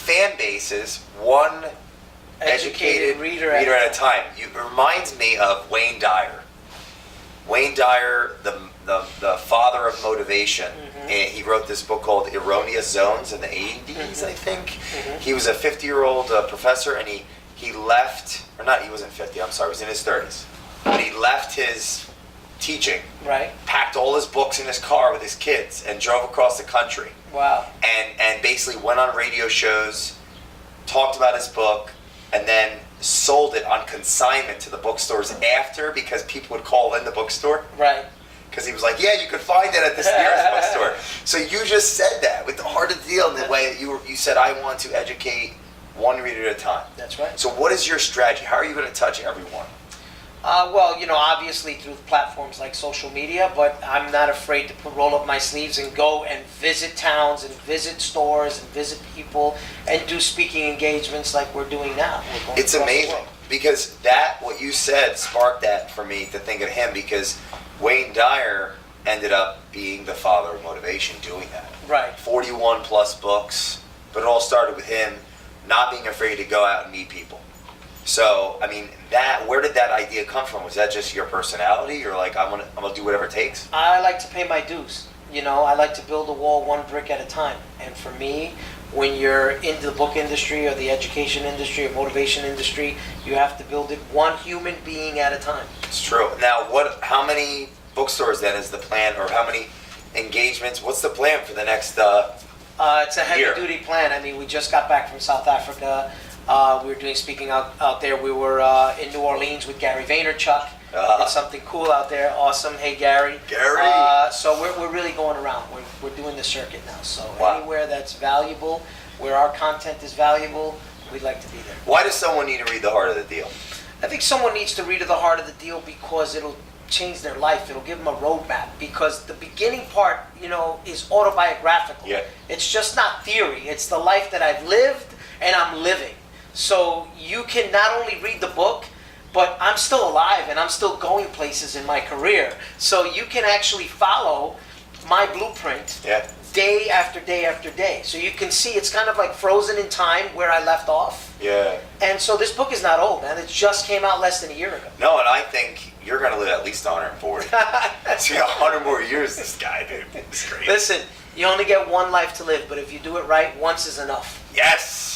fan bases, one educated reader at a time. It reminds me of Wayne Dyer. Wayne Dyer, the father of motivation, and he wrote this book called Erroneous Zones in the 80s, I think. He was a 50-year-old professor, and he left, or not, he wasn't 50, I'm sorry, he was in his 30s. But he left his teaching, packed all his books in his car with his kids, and drove across the country. Wow. And basically went on radio shows, talked about his book, and then sold it on consignment to the bookstores after, because people would call in the bookstore. Right. Because he was like, yeah, you could find it at this nearest bookstore. So you just said that with the heart of the deal, in the way that you said, I want to educate one reader at a time. That's right. So what is your strategy? How are you going to touch everyone? Well, obviously through platforms like social media, but I'm not afraid to roll up my sleeves and go and visit towns and visit stores and visit people and do speaking engagements like we're doing now. It's amazing, because what you said sparked that for me to think of him, because Wayne Dyer ended up being the father of motivation doing that. Right. 41 plus books, but it all started with him not being afraid to go out and meet people. So, I mean, where did that idea come from? Was that just your personality? You're like, I'm gonna do whatever it takes? I like to pay my dues. I like to build a wall one brick at a time. And for me, when you're in the book industry or the education industry or motivation industry, you have to build it one human being at a time. It's true. Now, how many bookstores then is the plan, or how many engagements? What's the plan for the next it's a heavy-duty plan. I mean, we just got back from South Africa. We were doing speaking out there. We were in New Orleans with Gary Vaynerchuk. It's something cool out there. Awesome. Hey, Gary. So we're really going around. We're doing the circuit now. So anywhere that's valuable, where our content is valuable, we'd like to be there. Why does someone need to read The Heart of the Deal? I think someone needs to read The Heart of the Deal because it'll change their life. It'll give them a roadmap, because the beginning part, is autobiographical. Yeah. It's just not theory. It's the life that I've lived and I'm living. So you can not only read the book, but I'm still alive and I'm still going places in my career. So you can actually follow my blueprint day after day after day. So you can see it's kind of like frozen in time where I left off. Yeah. And so this book is not old, man. It just came out less than a year ago. No, and I think you're going to live at least 140. It's 100 more years, this guy, dude. It's great. Listen, you only get one life to live, but if you do it right, once is enough. Yes.